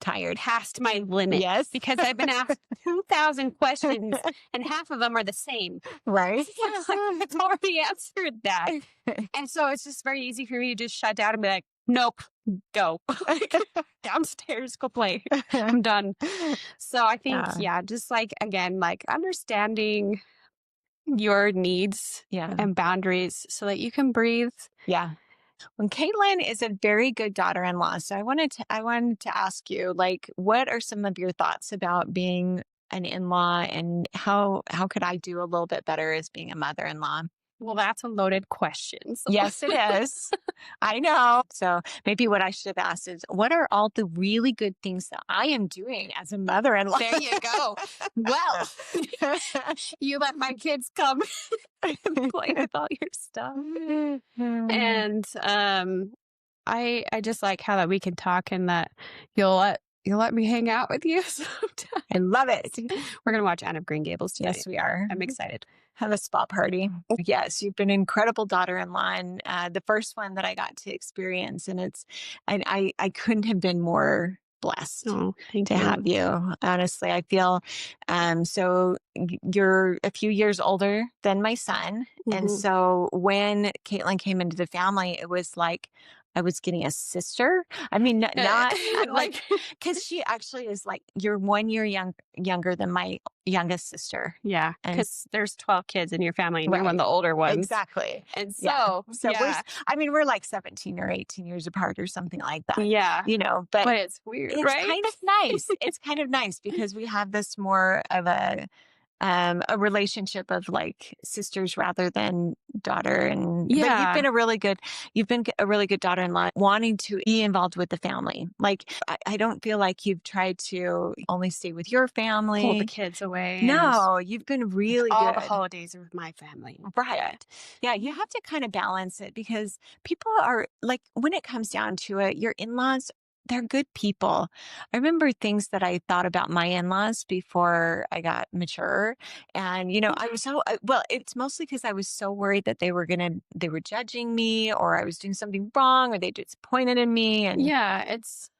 Tired. past my limit Yes. because I've been asked 2,000 questions and half of them are the same. Right. It's like, I've already answered that. And so it's just very easy for me to just shut down and be like, nope, go downstairs, go play. I'm done. So I think, Yeah. yeah, just like, again, like understanding your needs Yeah. and boundaries so that you can breathe. Yeah. Well, Kaitlyn is a very good daughter-in-law. So I wanted to ask you, like, what are some of your thoughts about being an in-law and how could I do a little bit better as being a mother-in-law? Well, that's a loaded question. So Yes, it is. I know. So maybe what I should have asked is, what are all the really good things that I am doing as a mother-in-law? there you go. Well, you let my kids come and play with all your stuff. And I just like how that we can talk and that you'll let me hang out with you sometimes. I love it. We're gonna watch Anne of Green Gables tonight. Yes, we are. I'm excited. Have a spa party. Yes, you've been an incredible daughter-in-law, and the first one that I got to experience, and I couldn't have been more blessed Oh, thank to you. have you. Honestly, I feel so. You're a few years older than my son, and Mhm. so when Kaitlyn came into the family, it was like I was getting a sister. I mean, not like because she actually is like you're 1 year younger than my youngest sister. Yeah, And because there's 12 kids in your family and you're one of right. the older ones. Exactly. And Yeah. so, So yeah, we're like 17 or 18 years apart or something like that, yeah, but but it's weird, it's right? kind of nice. It's kind of nice because we have this more of a relationship of like sisters rather than daughter. But Yeah. you've been a really good daughter-in-law wanting to be involved with the family. Like, I don't feel like you've tried to only stay with your Pull the family. kids away. And No, you've been really all the good. holidays are with my family. Right. Yeah, you have to kind of balance it because people are like, when it comes down to it, your in-laws, they're good people. I remember things that I thought about my in-laws before I got mature. And, I was well, it's mostly because I was so worried that they were judging me or I was doing something wrong or they disappointed in me. And Yeah, it's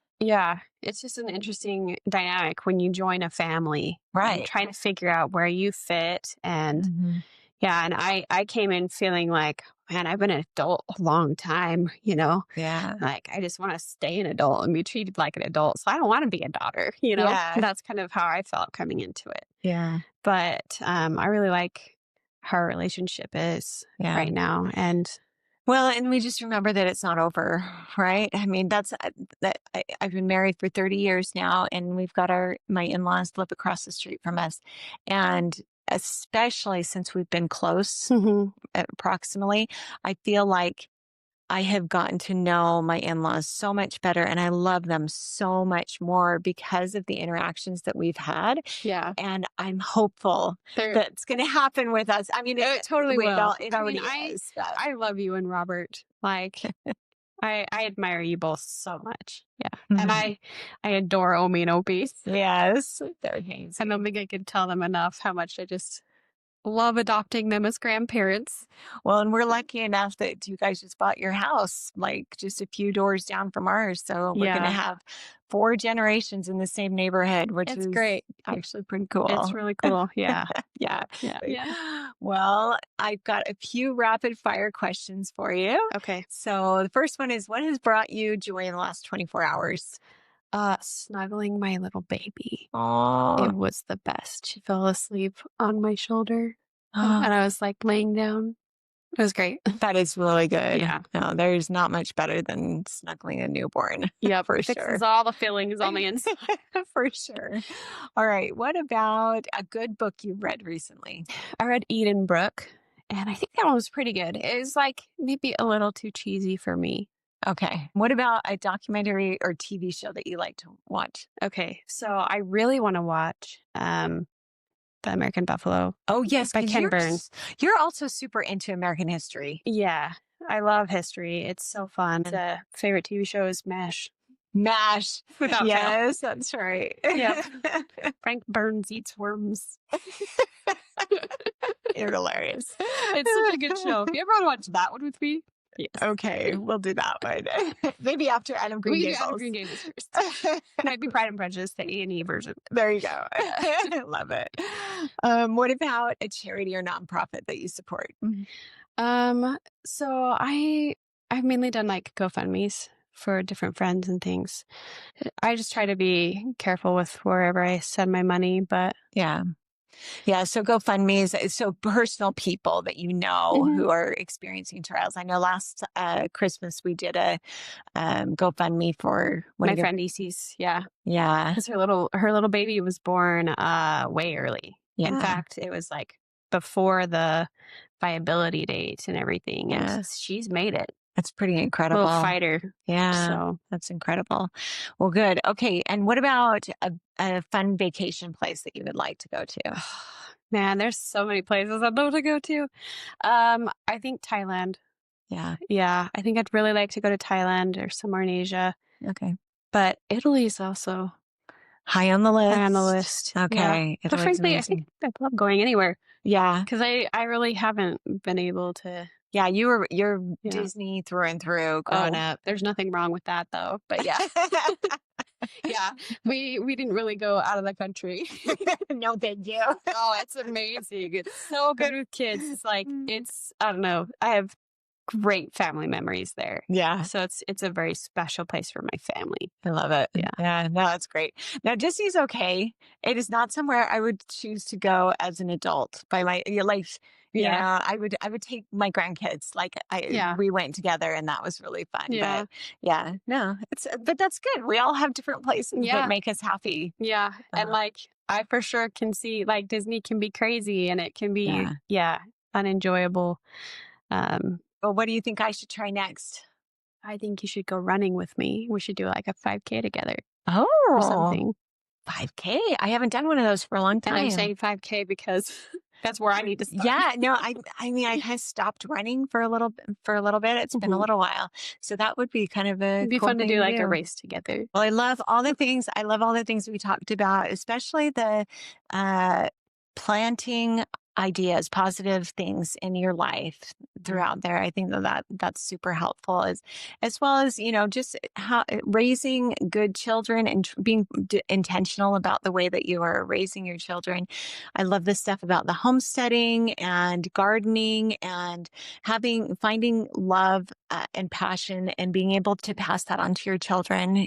just an interesting dynamic when you join a family and right. trying to figure out where you fit. And Mhm. yeah, and I came in feeling like, man, I've been an adult a long time, Yeah. like I just want to stay an adult and be treated like an adult. So I don't want to be a daughter, Yeah. That's kind of how I felt coming into it. Yeah. But I really like how our relationship is Yeah. right now. And Well, and we just remember that it's not over, right? I mean, I've been married for 30 years now, and we've got my in-laws live across the street from us. And especially since we've been close, Mhm. approximately, I feel like I have gotten to know my in-laws so much better, and I love them so much more because of the interactions that we've had. Yeah, And I'm hopeful there that it's going to happen with us. I mean, it totally it will. it I already mean, is. But I love you and Robert. Like, I admire you both so much. Yeah. Mhm. And I adore Omi and Opie. Yes, they're amazing. I don't think I could tell them enough how much I just love adopting them as grandparents. Well, and we're lucky enough that you guys just bought your house, like just a few doors down from ours. So we're going to Yeah. have 4 generations in the same neighborhood, which It's is great. actually pretty cool. It's really cool. Yeah. Yeah. Yeah. Well, I've got a few rapid fire questions for you. Okay. So the first one is, what has brought you joy in the last 24 hours? Snuggling my little baby. Oh, It was the best. She fell asleep on my shoulder and I was like laying down. It was great. that is really good. Yeah. No, there's not much better than snuggling a newborn. Yep. For Fixes sure. all the feelings on the inside. For sure. All right. What about a good book you've read recently? I read Eden Brook, and I think that one was pretty good. It was like maybe a little too cheesy for me. Okay. What about a documentary or TV show that you like to watch? Okay, so I really want to watch The American Buffalo. Oh, yes. By 'cause Ken you're Burns. You're also super into American history. Yeah, I love history. It's so fun. The favorite TV show is MASH. MASH. Without fail. Yes, that's right. Yep. Frank Burns eats worms. You're hilarious. It's such a good show. If you ever want to watch that one with me, yes. Okay, we'll do that one. Maybe after Adam Green We can Gables. do Adam Green Gables first. Might be Pride and Prejudice, the A&E version. There you go. I love it. What about a charity or nonprofit that you support? So I've mainly done like GoFundMe's for different friends and things. I just try to be careful with wherever I send my money, but Yeah. Yeah. So GoFundMe is so personal people that you know Mhm. who are experiencing trials. I know last Christmas we did a GoFundMe for one my of your, friend EC's, yeah, yeah. because her little baby was born way early. Yeah. In fact, it was like before the viability date and everything, Yeah. and she's made it. That's pretty incredible. Little fighter. Yeah. So That's incredible. Well, good. Okay. And what about a fun vacation place that you would like to go to? man, there's so many places I'd love to go to. I think Thailand. Yeah. Yeah, I think I'd really like to go to Thailand or somewhere in Asia. Okay. But Italy is also High on the list. high on the list. Okay. Yeah. But Italy's frankly, I amazing. think I'd love going anywhere Yeah. because I really haven't been able to. Yeah. You're Yeah. Disney through and through growing up. There's nothing wrong with that though. But yeah, yeah, we didn't really go out of the country. No, thank you. Oh, it's amazing. It's so good with kids. It's like I don't know. I have great family memories there. Yeah. So it's a very special place for my family. I love it. Yeah. Yeah. No, that's great. Now, Disney's okay. It is not somewhere I would choose to go as an adult by my life. Yeah. I would take my grandkids. Like Yeah. we went together and that was really fun. Yeah. But yeah, no, but that's good. We all have different places Yeah. that make us happy. Yeah. And Uh-huh. like I for sure can see like Disney can be crazy and it can be Yeah. unenjoyable. Well, what do you think I should try next? I think you should go running with me. We should do like a 5K together or Oh, something. 5K. I haven't done one of those for a long time. And I'm saying 5K because that's where I need to start. Yeah, no, I mean, I kind of stopped running for a little bit. It's been a little while. So that would be kind of a It'd be cool fun to thing do like a race together. Well, I love all the things. I love all the things we talked about, especially the planting ideas, positive things in your life throughout there. I think that's super helpful as well as, just how raising good children and being intentional about the way that you are raising your children. I love this stuff about the homesteading and gardening and finding love and passion and being able to pass that on to your children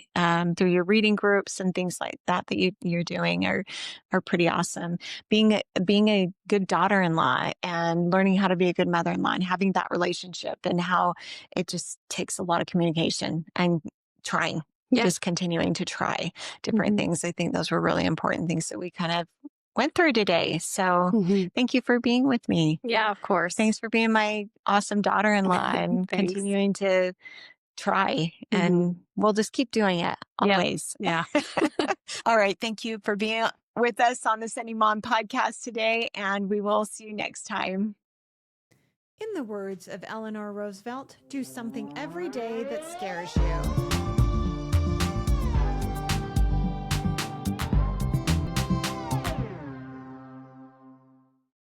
through your reading groups and things like that you're doing are pretty awesome. Being a good daughter-in-law and learning how to be a good mother-in-law and having that relationship and how it just takes a lot of communication and trying, just continuing to try different things. I think those were really important things that we kind of went through today. So thank you for being with me. Yeah, of course. Thanks for being my awesome daughter-in-law and continuing to try. And we'll just keep doing it always. Yeah. All right. Thank you for being with us on the Sendy Mom podcast today. And we will see you next time. In the words of Eleanor Roosevelt, do something every day that scares you.